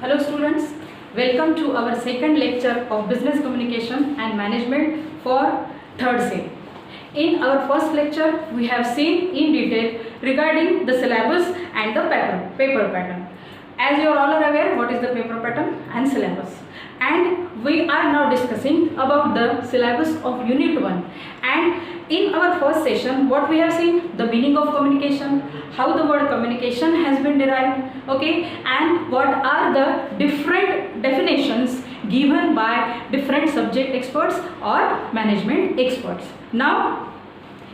Hello students, welcome to our second lecture of Business Communication and Management for third sem. In our first lecture, we have seen in detail regarding the syllabus and the paper pattern. As you are all aware, what is the paper pattern and syllabus. And we are now discussing about the syllabus of Unit 1. And in our first session, what we have seen, the meaning of communication, how the word communication has been derived, okay, and what are the different definitions given by different subject experts or management experts. Now,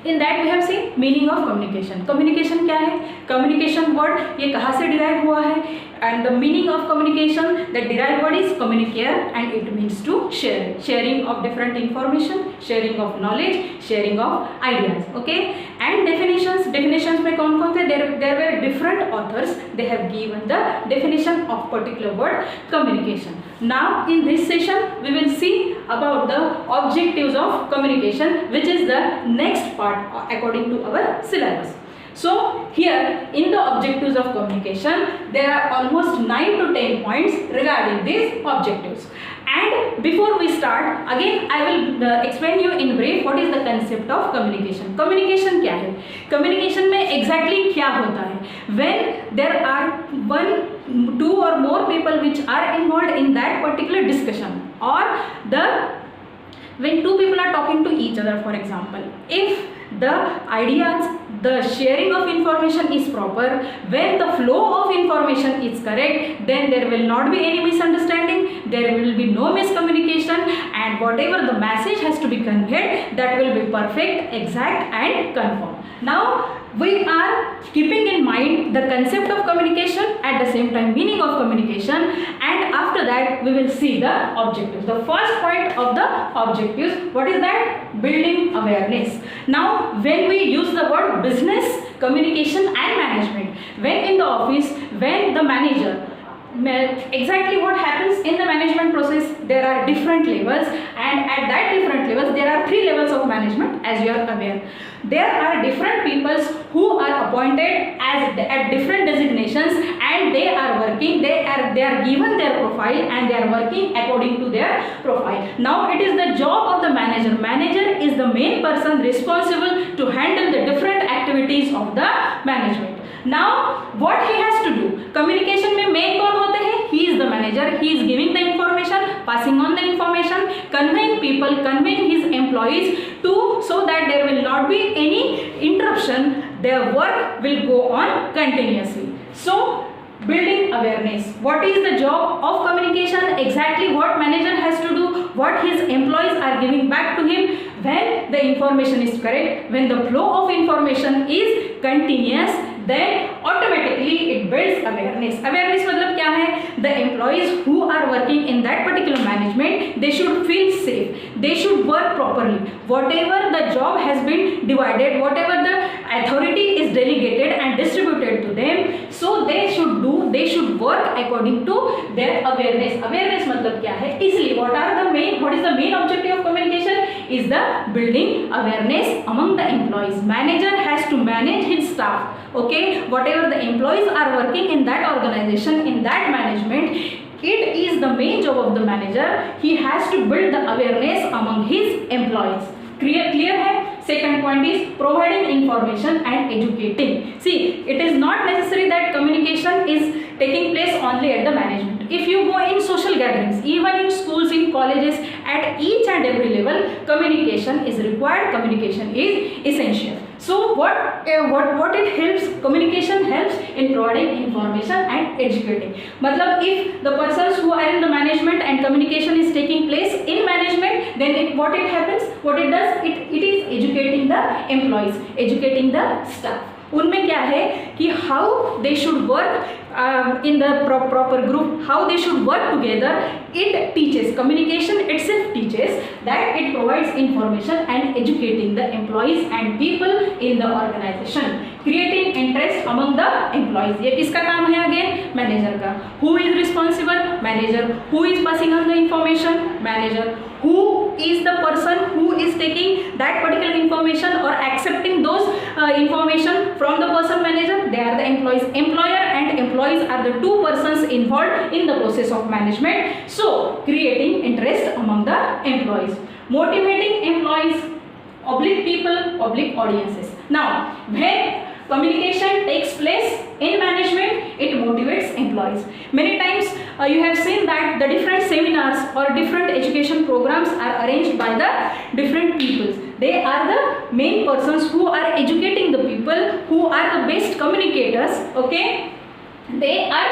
in that we have seen meaning of communication. Communication क्या है? Communication word ये कहाँ से derive हुआ है? And the meaning of communication, that derived word is communicare and it means to share. Sharing of different information, sharing of knowledge, sharing of ideas. Okay? And definitions में कौन कौन थे? There were different authors. They have given the definition of particular word communication. Now in this session we will see about the objectives of communication, which is the next part according to our syllabus. So here in the objectives of communication there are almost 9 to 10 points regarding these objectives. And before we start, again I will explain you in brief what is the concept of communication. Communication क्या है? Communication में exactly क्या होता है? When there are one, two or more people which are involved in that particular discussion, or when two people are talking to each other, for example, if the ideas, the sharing of information is proper, when the flow of information is correct, then there will not be any misunderstanding, there will be no miscommunication, and whatever the message has to be conveyed, that will be perfect, exact and confirm. Now we are keeping in mind the concept of communication, at the same time meaning of communication, and after that we will see the objectives. The first point of the objectives, what is that? Building awareness. Now when we use the word business, communication and management, when in the office, when the manager, exactly what happens in the management process, there are different levels, and at that different levels there are 3 levels of management, as you are aware. There are different peoples who are appointed at different designations, and they are working, they are given their profile and they are working according to their profile. Now it is the job of the manager. Manager is the main person responsible to handle the different activities of the management. Now what he has to do? Communication में main कौन होते हैं? He is the manager. He is giving the information, passing on the information, conveying people, conveying his employees to, so that there will not be any interruption. Their work will go on continuously. So building awareness. What is the job of communication? Exactly what manager has to do, what his employees are giving back to him. When the information is correct, when the flow of information is continuous, then automatically it builds awareness. Awareness मतलब क्या है? The employees who are working in that particular management, they should feel safe. They should work properly. Whatever the job has been divided, whatever the authority is delegated and distributed to them, so they should do, they should work according to their awareness. Awareness मतलब क्या है? इसलिए what is the main objective of communication? Is the building awareness among the employees. Manager has to manage his staff. Okay, whatever the employees are working in that organization, in that management, it is the main job of the manager. He has to build the awareness among his employees. Clear है? Second point is providing information and educating. See, it is not necessary that communication is taking place only at the management. If you go in social gatherings, even in schools, in colleges, at each and every level, communication is required. Communication is essential. So what it helps? Communication helps in providing information and educating. मतलब if the persons who are in the management and communication is taking place in management, then what it happens? What it does? It is educating the employees, educating the staff. उनमें क्या है कि how they should work in the proper group, how they should work together. It teaches, communication itself teaches that it provides information and educating the employees and people in the organization. Creating interest among the employees, ये किसका काम है? Again manager का. Who is responsible? Manager. Who is passing on the information? Manager. Who is the person who is taking that particular information or accepting those information from the person manager? They are the employees. Employer and employees are the two persons involved in the process of management. So creating interest among the employees, motivating employees, oblique people, oblique audiences. Now when communication takes place in management, it motivates employees. Many times you have seen that the different seminars or different education programs are arranged by the different peoples. They are the main persons who are educating the people, who are the best communicators. Okay, they are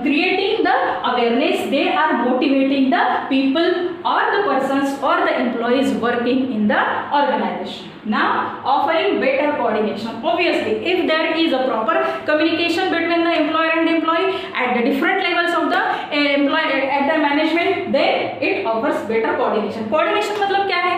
creating the awareness, they are motivating the people or the persons or the employees working in the organization. Now offering better coordination. Obviously if there is a proper communication between the employer and employee at the different levels of the employee at the management, then it offers better coordination. Coordination मतलब क्या है?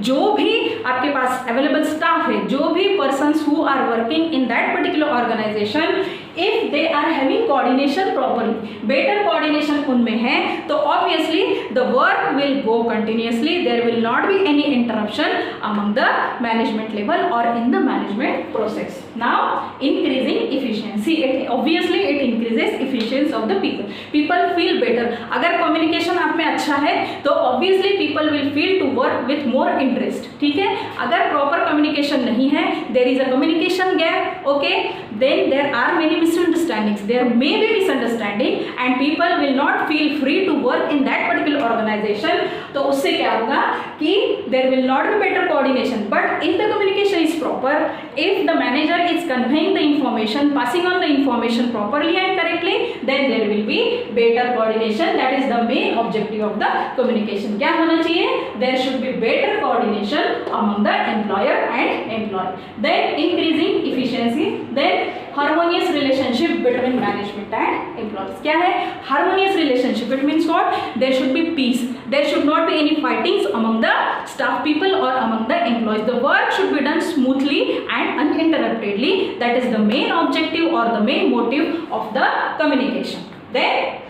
जो भी आपके पास available staff है, जो भी persons who are working in that particular organization, if they are having coordination properly, better coordination उनमें है, तो obviously the work will go continuously. There will not be any interruption among the management level or in the management process. Now increasing efficiency, obviously it increases efficiency of the people. People feel better. अगर communication आप में अच्छा है तो obviously people will feel to work with more interest. ठीक है, अगर proper communication नहीं है, there is a communication gap, okay, then there are many misunderstandings, there may be misunderstanding and people will not feel free to work in that particular organization. तो उससे क्या होगा कि there will not be better coordination. But if the communication is proper, if the manager is conveying the information, passing on the information properly and correctly, then there will be better coordination. That is the main objective of the communication. क्या होना चाहिए? There should be better coordination among the employer and employee. Then increasing efficiency, then harmonious relationship between management and employees. क्या है harmonious relationship? It means what? There should be peace. There should not be any fightings among the staff people or among the employees. The work should be done smoothly and uninterruptedly. That is the main objective or the main motive of the communication. Then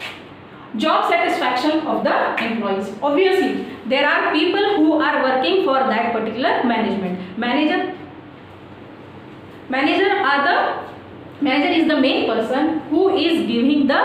job satisfaction of the employees. Obviously there are people who are working for that particular management. Manager is the main person who is giving the,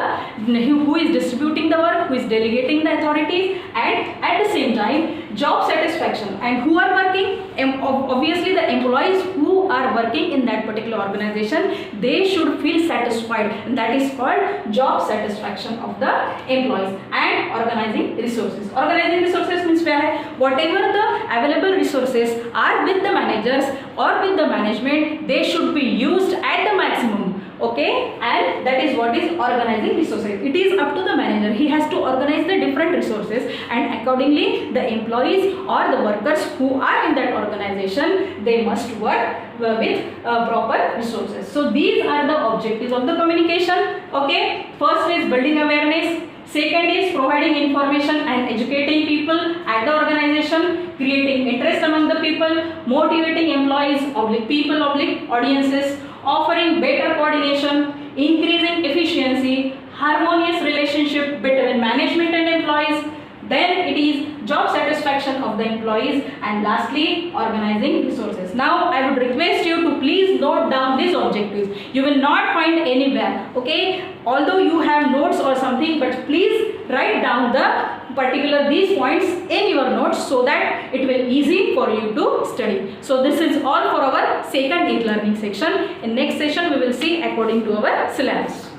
who is distributing the work, who is delegating the authorities, and at the same time job satisfaction. And who are working? Obviously the employees who are working in that particular organization, they should feel satisfied, and that is called job satisfaction of the employees. And organizing resources. Organizing resources means क्या है? Whatever the available resources are with the managers or with the management, they should be used at the maximum. Okay, and that is what is organizing resources. It is up to the manager. He has to organize the different resources, and accordingly the employees or the workers who are in that organization, they must work with proper resources. So these are the objectives of the communication. Okay, first is building awareness. Second is providing information and educating people at the organization, creating interest among the people, motivating employees, oblique people, oblique audiences, offering better coordination, increasing efficiency, harmonious relationship between management and employees. Then it is job satisfaction of the employees, and lastly organizing resources. Now I would request you to please note down these objectives. You will not find anywhere, okay, although you have notes or something, but please write down the particular these points in your notes so that it will easy for you to study. So this is all for our second e-learning section. In next session we will see according to our syllabus.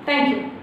Thank you.